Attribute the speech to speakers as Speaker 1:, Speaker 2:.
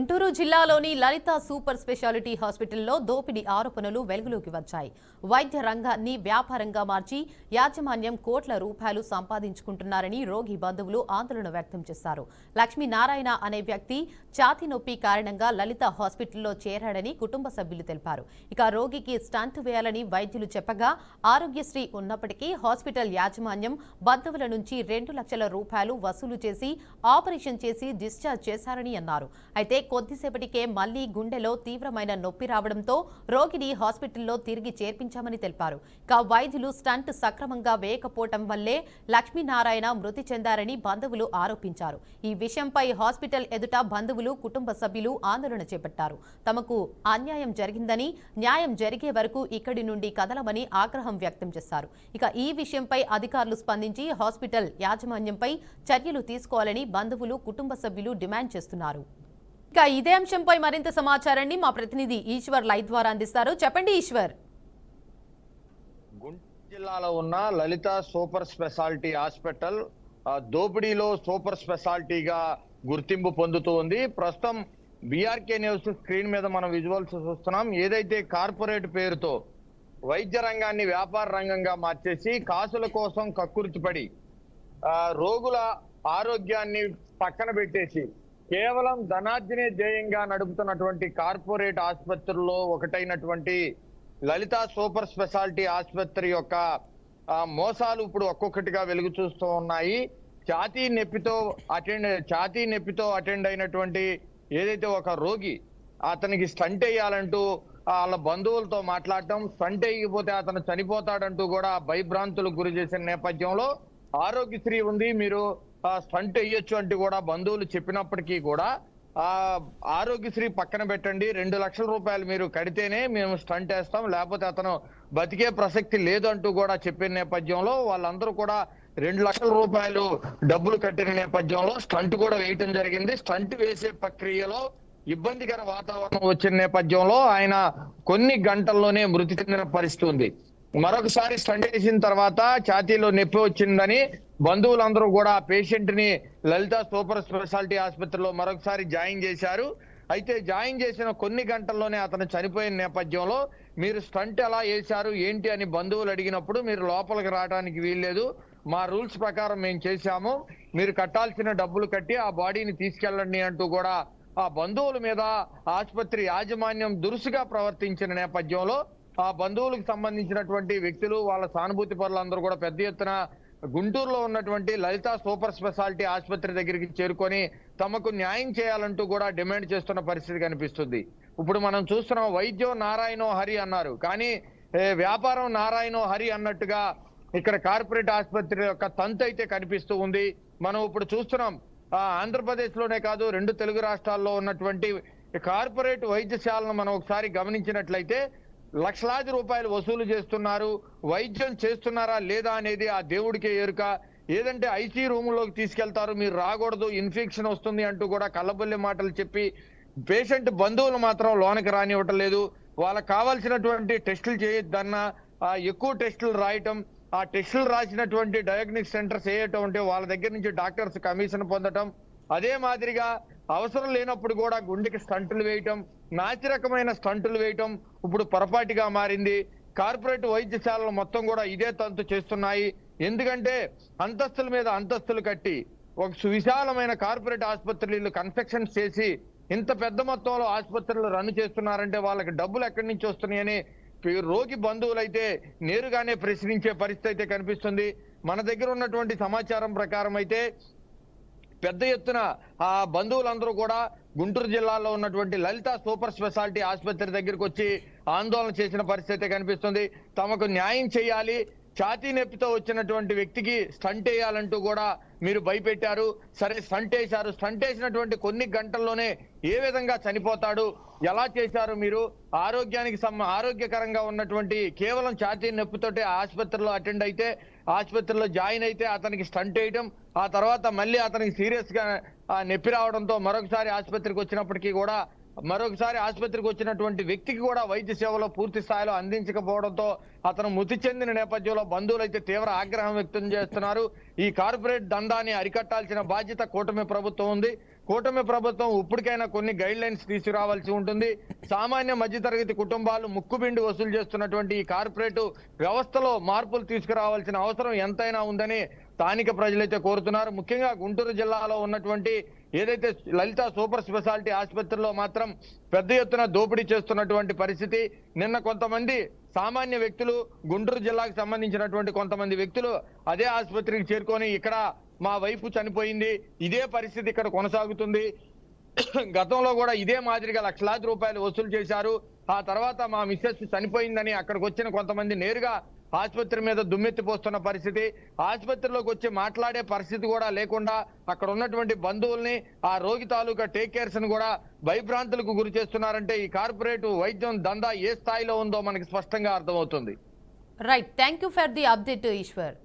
Speaker 1: గుంటూరు జిల్లాలోని లలిత super speciality హాస్పిటల్లో దోపిడీ ఆరోపణలు వెలుగులోకి వచ్చాయి. వైద్య రంగాన్ని వ్యాపారంగా మార్చి యాజమాన్యం కోట్ల రూపాయలు సంపాదించుకుంటున్నారని రోగి బంధువులు ఆందోళన వ్యక్తం చేశారు. లక్ష్మీనారాయణ అనే వ్యక్తి ఛాతీ నొప్పి కారణంగా లలిత హాస్పిటల్లో చేరాడని కుటుంబ సభ్యులు తెలిపారు. ఇక రోగికి స్టంట్ వేయాలని వైద్యులు చెప్పగా ఆరోగ్యశ్రీ ఉన్నప్పటికీ హాస్పిటల్ యాజమాన్యం బంధువుల నుంచి 2 లక్షల రూపాయలు వసూలు చేసి ఆపరేషన్ చేసి డిశ్చార్జ్ చేశారని అన్నారు. అయితే కొద్దిసేపటికే మళ్లీ గుండెలో తీవ్రమైన నొప్పి రావడంతో రోగిని హాస్పిటల్లో తిరిగి చేర్పించామని తెలిపారు. ఇక వైద్యులు స్టంట్ సక్రమంగా వేయకపోవటం వల్లే లక్ష్మీనారాయణ మృతి చెందారని బంధువులు ఆరోపించారు. ఈ విషయంపై హాస్పిటల్ ఎదుట బంధువులు కుటుంబ సభ్యులు ఆందోళన చేపట్టారు. తమకు అన్యాయం జరిగిందని, న్యాయం జరిగే వరకు ఇక్కడి నుండి కదలమని ఆగ్రహం వ్యక్తం చేశారు. ఇక ఈ విషయంపై అధికారులు స్పందించి హాస్పిటల్ యాజమాన్యంపై చర్యలు తీసుకోవాలని బంధువులు కుటుంబ సభ్యులు డిమాండ్ చేస్తున్నారు. ఇక ఇదే అంశంపై మరింత సమాచారాన్ని మా ప్రతినిధి ఈశ్వర్ లైవ్ ద్వారా అందిస్తారు. చెప్పండి ఈశ్వర్.
Speaker 2: గుంటూరు జిల్లాలో ఉన్న లలిత సూపర్ స్పెషాలిటీ హాస్పిటల్ దోపిడీలో సూపర్ స్పెషాలిటీగా గుర్తింపు పొందుతూ ఉంది. ప్రస్తుతం బీఆర్కే న్యూస్ స్క్రీన్ మీద మనం విజువల్స్ చూస్తున్నాం. ఏదైతే కార్పొరేట్ పేరుతో వైద్య రంగాన్ని వ్యాపార రంగంగా మార్చేసి కాసుల కోసం కక్కుర్తిపడి రోగుల ఆరోగ్యాన్ని పక్కన పెట్టేసి కేవలం ధనార్జనే ధ్యేయంగా నడుపుతున్నటువంటి కార్పొరేట్ ఆసుపత్రుల్లో ఒకటైనటువంటి లలిత సూపర్ స్పెషాలిటీ ఆసుపత్రి యొక్క మోసాలు ఇప్పుడు ఒక్కొక్కటిగా వెలుగు చూస్తూ ఉన్నాయి. ఛాతీ నొప్పితో అటెండ్ అయినటువంటి ఏదైతే ఒక రోగి అతనికి స్టంట్ వేయాలంటూ వాళ్ళ బంధువులతో మాట్లాడటం, స్టంట్ వేయకపోతే అతను చనిపోతాడంటూ కూడా భయభ్రాంతులకు గురి చేసిన నేపథ్యంలో ఆరోగ్యశ్రీ ఉంది, మీరు స్టంట్ వేయొచ్చు అంటూ కూడా బంధువులు చెప్పినప్పటికీ కూడా ఆరోగ్యశ్రీ పక్కన పెట్టండి, 2 లక్షల రూపాయలు మీరు కడితేనే మేము స్టంట్ వేస్తాం, లేకపోతే అతను బతికే ప్రసక్తి లేదు అంటూ కూడా చెప్పిన నేపథ్యంలో వాళ్ళందరూ కూడా 2 లక్షల రూపాయలు డబ్బులు కట్టిన నేపథ్యంలో స్టంట్ కూడా వేయటం జరిగింది. స్టంట్ వేసే ప్రక్రియలో ఇబ్బందికర వాతావరణం వచ్చిన నేపథ్యంలో ఆయన కొన్ని గంటల్లోనే మృతి చెందిన పరిస్థితి ఉంది. మరొకసారి స్టంట్ వేసిన తర్వాత ఛాతీలో నొప్పి వచ్చిందని బంధువులందరూ కూడా పేషెంట్ ని లలిత సూపర్ స్పెషాలిటీ ఆసుపత్రిలో మరొకసారి జాయిన్ చేశారు. అయితే జాయిన్ చేసిన కొన్ని గంటల్లోనే అతను చనిపోయిన నేపథ్యంలో మీరు స్టంట్ ఎలా వేశారు ఏంటి అని బంధువులు అడిగినప్పుడు మీరు లోపలికి రావడానికి వీల్లేదు, మా రూల్స్ ప్రకారం మేము చేశాము, మీరు కట్టాల్సిన డబ్బులు కట్టి ఆ బాడీని తీసుకెళ్ళండి అంటూ కూడా ఆ బంధువుల మీద ఆసుపత్రి యాజమాన్యం దురుసుగా ప్రవర్తించిన నేపథ్యంలో ఆ బంధువులకు సంబంధించినటువంటి వ్యక్తులు వాళ్ళ సానుభూతి పరులందరూ కూడా పెద్ద ఎత్తున గుంటూరులో ఉన్నటువంటి లలిత సూపర్ స్పెషాలిటీ ఆసుపత్రి దగ్గరికి చేరుకొని తమకు న్యాయం చేయాలంటూ కూడా డిమాండ్ చేస్తున్న పరిస్థితి కనిపిస్తుంది. ఇప్పుడు మనం చూస్తున్నాం, వైద్యం నారాయణో హరి అన్నారు, కానీ వ్యాపారం నారాయణో హరి అన్నట్టుగా ఇక్కడ కార్పొరేట్ ఆసుపత్రి యొక్క తంతు అయితే కనిపిస్తూ ఉంది. మనం ఇప్పుడు చూస్తున్నాం, ఆంధ్రప్రదేశ్ లోనే కాదు 2 తెలుగు రాష్ట్రాల్లో ఉన్నటువంటి కార్పొరేట్ వైద్యశాలను మనం ఒకసారి గమనించినట్లయితే లక్షలాది రూపాయలు వసూలు చేస్తున్నారు. వైద్యం చేస్తున్నారా లేదా అనేది ఆ దేవుడికే ఎరుక. ఏదంటే ఐసీ రూములోకి తీసుకెళ్తారు, మీరు రాకూడదు, ఇన్ఫెక్షన్ వస్తుంది అంటూ కూడా కళ్ళబొల్లి మాటలు చెప్పి పేషెంట్ బంధువులు మాత్రం లోనికి రానివ్వటం లేదు. వాళ్ళకి కావాల్సినటువంటి టెస్టులు చేయొద్దన్నా ఎక్కువ టెస్టులు రాయటం, ఆ టెస్టులు రాసినటువంటి డయాగ్నోస్టిక్ సెంటర్స్ వేయటం అంటే వాళ్ళ దగ్గర నుంచి డాక్టర్స్ కమిషన్ పొందటం, అదే మాదిరిగా అవసరం లేనప్పుడు కూడా గుండెకి స్టంటులు వేయటం, నాచి రకమైన స్టంటులు వేయటం ఇప్పుడు పొరపాటుగా మారింది. కార్పొరేట్ వైద్యశాలలు మొత్తం కూడా ఇదే తంతు చేస్తున్నాయి. ఎందుకంటే అంతస్తుల మీద అంతస్తులు కట్టి ఒక సువిశాలమైన కార్పొరేట్ ఆసుపత్రులు కన్స్ట్రక్షన్స్ చేసి ఇంత పెద్ద మొత్తంలో ఆసుపత్రులు రన్ చేస్తున్నారంటే వాళ్ళకి డబ్బులు ఎక్కడి నుంచి వస్తున్నాయని రోగి బంధువులైతే నేరుగానే ప్రశ్నించే పరిస్థితి అయితే కనిపిస్తుంది. మన దగ్గర ఉన్నటువంటి సమాచారం ప్రకారం అయితే పెద్ద ఎత్తున ఆ బంధువులందరూ కూడా గుంటూరు జిల్లాలో ఉన్నటువంటి లలిత సూపర్ స్పెషాలిటీ ఆసుపత్రి దగ్గరికి వచ్చి ఆందోళన చేసిన పరిస్థితి కనిపిస్తుంది. తమకు న్యాయం చేయాలి, ఛాతీ నొప్పితో వచ్చినటువంటి వ్యక్తికి స్టంట్ వేయాలంటూ కూడా మీరు భయపెట్టారు. సరే స్టంట్ వేశారు, స్టంట్ వేసినటువంటి కొన్ని గంటల్లోనే ఏ విధంగా చనిపోతాడు, ఎలా చేశారు మీరు? ఆరోగ్యకరంగా ఉన్నటువంటి కేవలం ఛాతీ నొప్పితోటే ఆసుపత్రిలో అటెండ్ అయితే, ఆసుపత్రిలో జాయిన్ అయితే అతనికి స్టంట్ వేయటం, ఆ తర్వాత మళ్ళీ అతనికి సీరియస్ గా నొప్పి రావడంతో మరొకసారి ఆసుపత్రికి వచ్చినటువంటి వ్యక్తికి కూడా వైద్య సేవలో పూర్తి స్థాయిలో అందించకపోవడంతో అతను మృతి చెందిన నేపథ్యంలో బంధువులు అయితే తీవ్ర ఆగ్రహం వ్యక్తం చేస్తున్నారు. ఈ కార్పొరేట్ దందాన్ని అరికట్టాల్సిన బాధ్యత కూటమి ప్రభుత్వం ఉంది. కూటమి ప్రభుత్వం ఇప్పటికైనా కొన్ని గైడ్ లైన్స్ తీసుకురావాల్సి ఉంటుంది. సామాన్య మధ్యతరగతి కుటుంబాలు ముక్కుబిండి వసూలు చేస్తున్నటువంటి ఈ కార్పొరేట్ వ్యవస్థలో మార్పులు తీసుకురావాల్సిన అవసరం ఎంతైనా ఉందని స్థానిక ప్రజలైతే కోరుతున్నారు. ముఖ్యంగా గుంటూరు జిల్లాలో ఉన్నటువంటి ఏదైతే లలిత సూపర్ స్పెషాలిటీ ఆసుపత్రిలో మాత్రం పెద్ద ఎత్తున దోపిడీ చేస్తున్నటువంటి పరిస్థితి. నిన్న కొంతమంది సామాన్య వ్యక్తులు, గుంటూరు జిల్లాకు సంబంధించినటువంటి కొంతమంది వ్యక్తులు అదే ఆసుపత్రికి చేరుకొని ఇక్కడ మా వైఫ్ చనిపోయింది, ఇదే పరిస్థితి ఇక్కడ కొనసాగుతుంది, గతంలో కూడా ఇదే మాదిరిగా లక్షలాది రూపాయలు వసూలు చేశారు, ఆ తర్వాత మా మిస్సెస్ చనిపోయిందని అక్కడికి వచ్చిన కొంతమంది నేరుగా ఆసుపత్రి మీద దుమ్మెత్తిపోస్తున్న పరిస్థితి. ఆసుపత్రిలోకి వచ్చి మాట్లాడే పరిస్థితి కూడా లేకుండా అక్కడ ఉన్నటువంటి బంధువుల్ని, ఆ రోగి తాలూకా టేక్ కేర్స్ ని కూడా భయభ్రాంతులకు గురి చేస్తున్నారంటే ఈ కార్పొరేట్ వైద్యం దందా ఏ స్థాయిలో ఉందో మనకి స్పష్టంగా అర్థమవుతుంది.
Speaker 1: Right, thank you for the update Eshwar.